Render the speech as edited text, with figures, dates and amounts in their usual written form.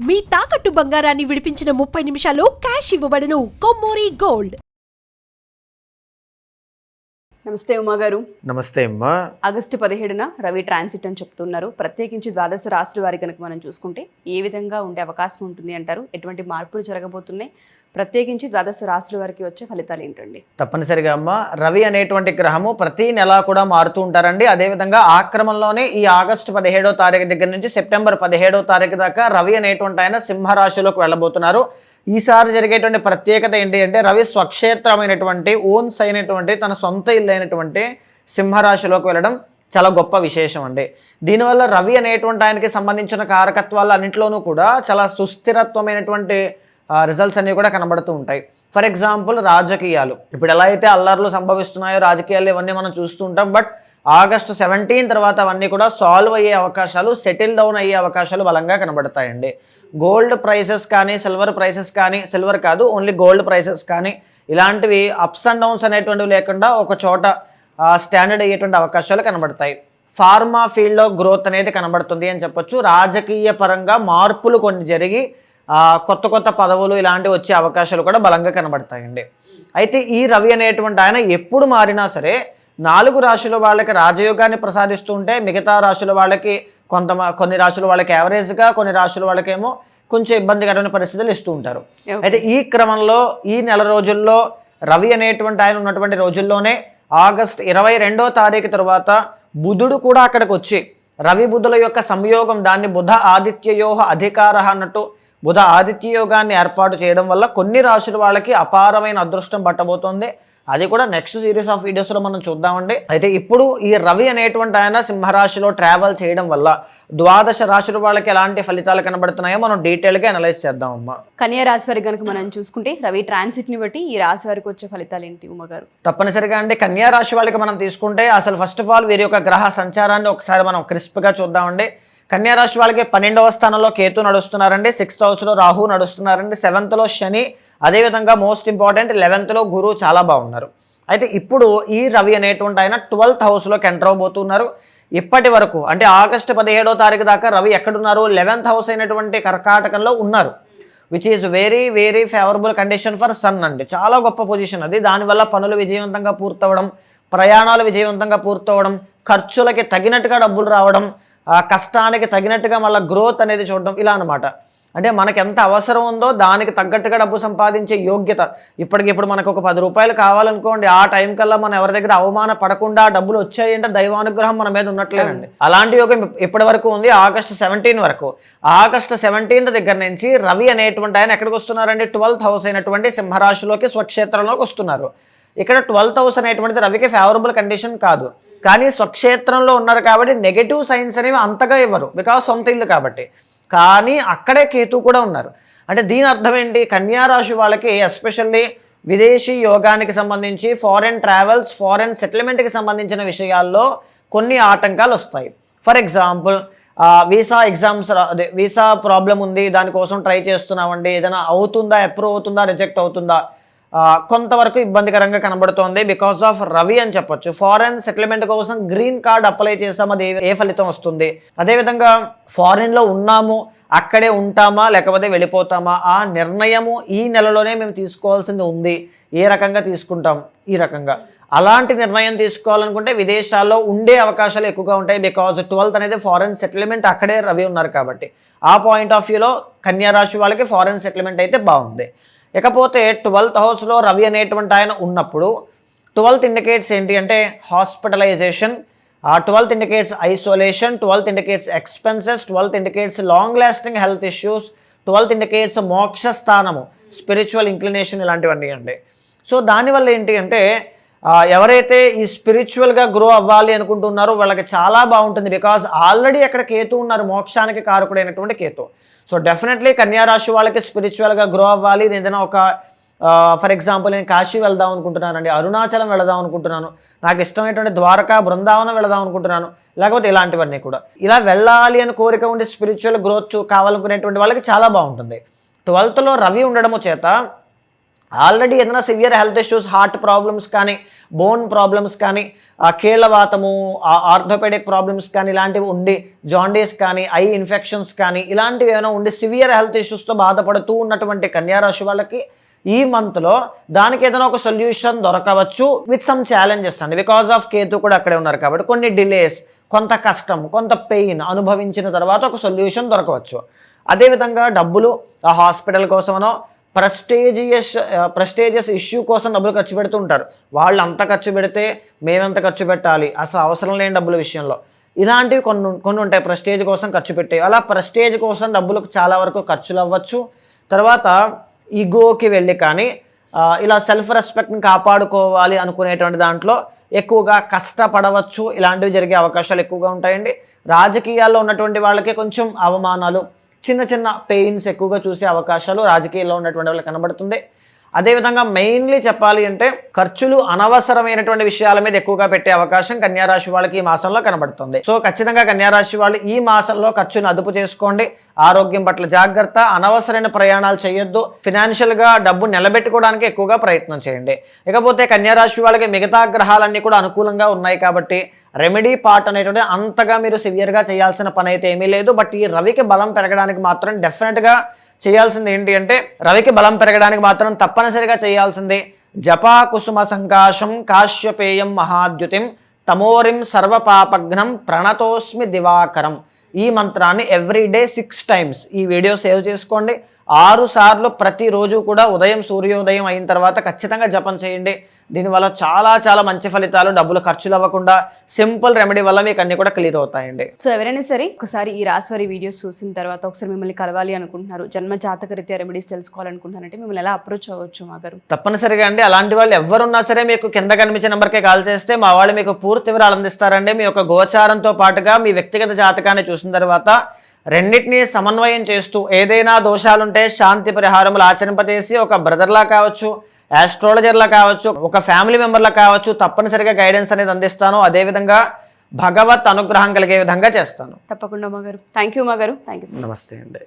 మీ తాకట్టు బంగారాన్ని విడిపించిన 30 నిమిషాల్లో క్యాష్ ఇవ్వబడును. కొమ్మూరి గోల్డ్. నమస్తే ఉమా గారు. నమస్తే అమ్మా. ఆగస్టు 17న రవి ట్రాన్సిట్ అని చెప్తున్నారు. ప్రత్యేకించి ద్వాదశ రాశుల వారి కనుక మనం చూసుకుంటే ఏ విధంగా ఉండే అవకాశం ఉంటుంది అంటారు? ఎటువంటి మార్పులు జరగబోతున్నాయి? ప్రత్యేకించి ద్వాదశ రాశుల వారికి వచ్చే ఫలితాలు ఏంటండి? తప్పనిసరిగా అమ్మ, రవి అనేటువంటి గ్రహము ప్రతి నెల కూడా మారుతూ ఉంటారండి. అదేవిధంగా ఆ క్రమంలోనే ఈ ఆగస్టు 17వ తారీఖు దగ్గర నుంచి సెప్టెంబర్ 17వ తారీఖు దాకా రవి అనేటువంటి ఆయన సింహరాశిలోకి వెళ్ళబోతున్నారు. ఈసారి జరిగేటువంటి ప్రత్యేకత ఏంటి అంటే, రవి స్వక్షేత్రమైనటువంటి ఓన్స్ అయినటువంటి తన సొంత ఇల్లు అయినటువంటి సింహరాశిలోకి వెళ్ళడం చాలా గొప్ప విశేషం అండి. దీనివల్ల రవి అనేటువంటి ఆయనకి సంబంధించిన కారకత్వాలు అన్నింటిలోనూ కూడా చాలా సుస్థిరత్వమైనటువంటి రిజల్ట్స్ అన్నీ కూడా కనబడుతూ ఉంటాయి. ఫర్ ఎగ్జాంపుల్, రాజకీయాలు ఇప్పుడు ఎలా అయితే అల్లర్లు సంభవిస్తున్నాయో రాజకీయాలు ఇవన్నీ మనం చూస్తూ ఉంటాం. బట్ ఆగస్టు 17 తర్వాత అవన్నీ కూడా సాల్వ్ అయ్యే అవకాశాలు, సెటిల్ డౌన్ అయ్యే అవకాశాలు బలంగా కనబడతాయండి. గోల్డ్ ప్రైసెస్ కానీ, సిల్వర్ ప్రైసెస్ కానీ, సిల్వర్ కాదు ఓన్లీ గోల్డ్ ప్రైసెస్ కానీ, ఇలాంటివి అప్స్ అండ్ డౌన్స్ అనేటువంటివి లేకుండా ఒక చోట స్టాండర్డ్ అయ్యేటువంటి అవకాశాలు కనబడతాయి. ఫార్మా ఫీల్డ్లో గ్రోత్ అనేది కనబడుతుంది అని చెప్పొచ్చు. రాజకీయ పరంగా మార్పులు కొన్ని జరిగి కొత్త కొత్త పదవులు ఇలాంటివి వచ్చే అవకాశాలు కూడా బలంగా కనబడతాయండి. అయితే ఈ రవి అనేటువంటి ఆయన ఎప్పుడు మారినా సరే 4 రాశుల వాళ్ళకి రాజయోగాన్ని ప్రసాదిస్తుంటే, మిగతా రాశుల వాళ్ళకి కొన్ని రాశుల వాళ్ళకి యావరేజ్గా, కొన్ని రాశుల వాళ్ళకేమో కొంచెం ఇబ్బందికరమైన పరిస్థితులు ఇస్తూ ఉంటారు. అయితే ఈ క్రమంలో ఈ నెల రోజుల్లో రవి అనేటువంటి ఆయన ఉన్నటువంటి రోజుల్లోనే ఆగస్టు 22వ తారీఖు తర్వాత బుధుడు కూడా అక్కడికి వచ్చి, రవి బుధుల యొక్క సంయోగం, దాన్ని బుధ ఆదిత్యయోహ అధికార అన్నట్టు బుధ ఆదిత్య యోగాన్ని ఏర్పాటు చేయడం వల్ల కొన్ని రాశుల వాళ్ళకి అపారమైన అదృష్టం పట్టబోతోంది. అది కూడా నెక్స్ట్ సిరీస్ ఆఫ్ వీడియోస్లో మనం చూద్దామండి. అయితే ఇప్పుడు ఈ రవి అనేటువంటి ఆయన సింహరాశిలో ట్రావెల్ చేయడం వల్ల ద్వాదశ రాశుల వాళ్ళకి ఎలాంటి ఫలితాలు కనబడుతున్నాయో మనం డీటెయిల్గా అనలైజ్ చేద్దామమ్మా. కన్యా రాశి వారికి కనుక మనం చూసుకుంటే రవి ట్రాన్సిట్ని బట్టి ఈ రాశి వారికి వచ్చే ఫలితాలు ఏంటి ఉమ్మగారు? తప్పనిసరిగా అండి, కన్యా రాశి వాళ్ళకి మనం తీసుకుంటే అసలు ఫస్ట్ ఆఫ్ ఆల్ వీరి యొక్క గ్రహ సంచారాన్ని ఒకసారి మనం క్రిస్ప్గా చూద్దామండి. కన్యా రాశి వాళ్ళకి 12వ స్థానంలో కేతు నడుస్తున్నారండి, 6th హౌస్లో రాహు నడుస్తున్నారండి, 7th శని, అదేవిధంగా మోస్ట్ ఇంపార్టెంట్ 11th గురువు చాలా బాగున్నారు. అయితే ఇప్పుడు ఈ రవి అనేటువంటి ఆయన 12th హౌస్లోకి ఎంటర్ అవబోతున్నారు. ఇప్పటి వరకు అంటే ఆగస్టు 17వ తారీఖు దాకా రవి ఎక్కడున్నారు? 11th హౌస్ అయినటువంటి కర్కాటకంలో ఉన్నారు, which is very very favourable condition for sun అండి. చాలా గొప్ప పొజిషన్ అది. దానివల్ల పనులు విజయవంతంగా పూర్తవడం, ప్రయాణాలు విజయవంతంగా పూర్తవడం, ఖర్చులకి తగినట్టుగా డబ్బులు రావడం, కష్టానికి తగినట్టుగా మళ్ళీ గ్రోత్ అనేది చూడడం, ఇలా అనమాట. అంటే మనకు ఎంత అవసరం ఉందో దానికి తగ్గట్టుగా డబ్బు సంపాదించే యోగ్యత. ఇప్పటికిప్పుడు మనకు ఒక 10 రూపాయలు కావాలనుకోండి, ఆ టైం కల్లా మనం ఎవరి దగ్గర అవమాన పడకుండా డబ్బులు వచ్చాయంటే దైవానుగ్రహం మన మీద ఉన్నట్లేనండి. అలాంటి యోగం ఇప్పటి వరకు ఉంది, ఆగస్టు 17 వరకు. ఆగస్టు 17 దగ్గర నుంచి రవి అనేటువంటి ఆయన ఎక్కడికి వస్తున్నారండి? 12th హౌస్ అయినటువంటి సింహరాశిలోకి స్వక్షేత్రంలోకి వస్తున్నారు. ఇక్కడ 12th హౌస్ అనేటువంటిది రవికి ఫేవరబుల్ కండిషన్ కాదు, కానీ స్వక్షేత్రంలో ఉన్నారు కాబట్టి నెగటివ్ సైన్స్ అనేవి అంతగా ఇవ్వరు, బికాజ్ సొంత ఇల్లు కాబట్టి. కానీ అక్కడే కేతు కూడా ఉన్నారు. అంటే దీని అర్థం ఏంటి? కన్యా రాశి వాళ్ళకి ఎస్పెషల్లీ విదేశీ యోగానికి సంబంధించి, ఫారెన్ ట్రావెల్స్, ఫారెన్ సెటిల్మెంట్కి సంబంధించిన విషయాల్లో కొన్ని ఆటంకాలు వస్తాయి. ఫర్ ఎగ్జాంపుల్, వీసా ఎగ్జామ్స్, అదే వీసా ప్రాబ్లం ఉంది, దానికోసం ట్రై చేస్తున్నామండి, ఏదైనా అవుతుందా, అప్రూవ్ అవుతుందా, రిజెక్ట్ అవుతుందా, కొంతవరకు ఇబ్బందికరంగా కనబడుతోంది బికాస్ ఆఫ్ రవి అని చెప్పొచ్చు. ఫారెన్ సెటిల్మెంట్ కోసం గ్రీన్ కార్డ్ అప్లై చేసాం, అది ఏ ఫలితం వస్తుంది? అదేవిధంగా ఫారెన్లో ఉన్నాము, అక్కడే ఉంటామా లేకపోతే వెళ్ళిపోతామా, ఆ నిర్ణయము ఈ నెలలోనే మేము తీసుకోవాల్సింది ఉంది. ఏ రకంగా తీసుకుంటాం? ఈ రకంగా. అలాంటి నిర్ణయం తీసుకోవాలనుకుంటే విదేశాల్లో ఉండే అవకాశాలు ఎక్కువగా ఉంటాయి, బికాజ్ 12th అనేది ఫారెన్ సెటిల్మెంట్, అక్కడే రవి ఉన్నారు కాబట్టి. ఆ పాయింట్ ఆఫ్ వ్యూలో కన్యా రాశి వాళ్ళకి ఫారెన్ సెటిల్మెంట్ అయితే బాగుంది. ఇకపోతే 12th హౌస్లో రవి అనేటువంటి ఆయన ఉన్నప్పుడు 12th ఇండికేట్స్ ఏంటి అంటే hospitalisation, 12th indicates isolation, 12th indicates expenses, 12th indicates long lasting health issues, 12th indicates మోక్ష స్థానము, స్పిరిచువల్ ఇంక్లినేషన్, ఇలాంటివన్నీ అండి. సో దానివల్ల ఏంటి అంటే ఎవరైతే ఈ స్పిరిచువల్గా గ్రో అవ్వాలి అనుకుంటున్నారో వాళ్ళకి చాలా బాగుంటుంది, బికాజ్ ఆల్రెడీ అక్కడ కేతు ఉన్నారు, మోక్షానికి కారకుడైనటువంటి కేతు. సో డెఫినెట్లీ కన్యా రాశి వాళ్ళకి స్పిరిచువల్గా గ్రో అవ్వాలి. ఏదైనా ఒక ఫర్ ఎగ్జాంపుల్, నేను కాశీ వెళ్దాం అనుకుంటున్నానండి, అరుణాచలం వెళదాం అనుకుంటున్నాను, నాకు ఇష్టమైనటువంటి ద్వారకా, బృందావనం వెళదాం అనుకుంటున్నాను, లేకపోతే ఇలాంటివన్నీ కూడా. ఇలా వెళ్ళాలి అని కోరిక ఉండి స్పిరిచువల్ గ్రోత్ కావాలనుకునేటువంటి వాళ్ళకి చాలా బాగుంటుంది. 12th రవి ఉండడము చేత ఆల్రెడీ ఏదైనా severe health issues, heart problems కానీ, బోన్ ప్రాబ్లమ్స్ కానీ, కీళ్ళవాతము, ఆర్థోపెడిక్ ప్రాబ్లమ్స్ కానీ ఇలాంటివి ఉండి, జాండీస్ కానీ, ఐ ఇన్ఫెక్షన్స్ కానీ ఇలాంటివి ఏమైనా ఉండి సివియర్ హెల్త్ ఇష్యూస్తో బాధపడుతూ ఉన్నటువంటి కన్యారాశి వాళ్ళకి ఈ మంత్లో దానికి ఏదైనా ఒక సొల్యూషన్ దొరకవచ్చు విత్ సమ్ ఛాలెంజెస్ అండి. బికాస్ ఆఫ్ కేతు కూడా అక్కడే ఉన్నారు కాబట్టి కొన్ని డిలేస్, కొంత కష్టం, కొంత పెయిన్ అనుభవించిన తర్వాత ఒక సొల్యూషన్ దొరకవచ్చు. అదేవిధంగా డబ్బులు ఆ హాస్పిటల్ కోసమనో ప్రెస్టేజియస్ ఇష్యూ కోసం డబ్బులు ఖర్చు పెడుతూ ఉంటారు. వాళ్ళు అంత ఖర్చు పెడితే మేమెంత ఖర్చు పెట్టాలి, అసలు అవసరం లేని డబ్బుల విషయంలో ఇలాంటివి కొన్ని ఉంటాయి. ప్రెస్టేజ్ కోసం ఖర్చు పెట్టేవి, అలా ప్రెస్టేజ్ కోసం డబ్బులకు చాలా వరకు ఖర్చులు అవ్వచ్చు. తర్వాత ఈగోకి వెళ్ళి కానీ ఇలా సెల్ఫ్ రెస్పెక్ట్ని కాపాడుకోవాలి అనుకునేటువంటి దాంట్లో ఎక్కువగా కష్టపడవచ్చు. ఇలాంటివి జరిగే అవకాశాలు ఎక్కువగా ఉంటాయండి. రాజకీయాల్లో ఉన్నటువంటి వాళ్ళకి కొంచెం అవమానాలు, చిన్న చిన్న పెయిన్స్ ఎక్కువగా చూసే అవకాశాలు రాజకీయాల్లో ఉన్నటువంటి వాళ్ళకి కనబడుతుంది. అదేవిధంగా మెయిన్లీ చెప్పాలి అంటే ఖర్చులు అనవసరమైనటువంటి విషయాల మీద ఎక్కువగా పెట్టే అవకాశం కన్యారాశి వాళ్ళకి ఈ మాసంలో కనబడుతుంది. సో ఖచ్చితంగా కన్యారాశి వాళ్ళు ఈ మాసంలో ఖర్చును అదుపు చేసుకోండి. ఆరోగ్యం పట్ల జాగ్రత్త, అనవసరమైన ప్రయాణాలు చేయొద్దు. ఫినాన్షియల్గా డబ్బు నిలబెట్టుకోవడానికి ఎక్కువగా ప్రయత్నం చేయండి. ఇకపోతే కన్యారాశి వాళ్ళకి మిగతా గ్రహాలన్నీ కూడా అనుకూలంగా ఉన్నాయి కాబట్టి రెమెడీ పార్ట్ అనేటువంటి అంతగా మీరు సివియర్గా చేయాల్సిన పని అయితే ఏమీ లేదు. బట్ ఈ రవికి బలం పెరగడానికి మాత్రం డెఫినెట్గా చేయాల్సింది ఏంటి అంటే, రవికి బలం పెరగడానికి మాత్రం తప్పనిసరిగా చేయాల్సింది జపా కుసుమ సంకాశం కాశ్యపేయం మహాద్యుతిం తమోరిం సర్వపాపఘ్నం ప్రణతోస్మి దివాకరం. ఈ మంత్రాన్ని ఎవ్రీడే 6 times ఈ వీడియో సేవ్ చేసుకోండి. 6 సార్లు ప్రతిరోజు కూడా ఉదయం సూర్యోదయం అయిన తర్వాత ఖచ్చితంగా జపం చేయండి. దీనివల్ల చాలా చాలా మంచి ఫలితాలు, డబ్బులు ఖర్చులు అవ్వకుండా సింపుల్ రెమెడీ వల్ల మీకు అన్ని కూడా క్లియర్ అవుతాయండి. సో ఎవరైనా సరే ఒకసారి ఈ రాశివారి వీడియోస్ చూసిన తర్వాత ఒకసారి మిమ్మల్ని కలవాలి అనుకుంటున్నారు, జన్మ జాతక రీత్యా రెమెడీస్ తెలుసుకోవాలనుకుంటున్నారంటే మిమ్మల్ని ఎలా అప్రోచ్ అవ్వచ్చు మా గారు? తప్పనిసరిగా అండి, అలాంటి వాళ్ళు ఎవరున్నా సరే మీకు కింద కనిపించే నెంబర్కే కాల్ చేస్తే మా వాళ్ళు మీకు పూర్తి వివరాలు అందిస్తారండి. మీ యొక్క గోచారంతో పాటుగా మీ వ్యక్తిగత జాతకాన్ని చూసిన తర్వాత రెండింటినీ సమన్వయం చేస్తూ ఏదైనా దోషాలుంటే శాంతి పరిహారములు ఆచరింపజేసి ఒక బ్రదర్లా కావచ్చు, ఆస్ట్రాలజర్లా కావచ్చు, ఒక ఫ్యామిలీ మెంబర్లా కావచ్చు, తప్పనిసరిగా గైడెన్స్ అనేది అందిస్తాను. అదేవిధంగా భగవత్ అనుగ్రహం కలిగే విధంగా చేస్తాను. తప్పకుండా మా గారు. థ్యాంక్ యూ మా గారు. Thank you. నమస్తే అండి.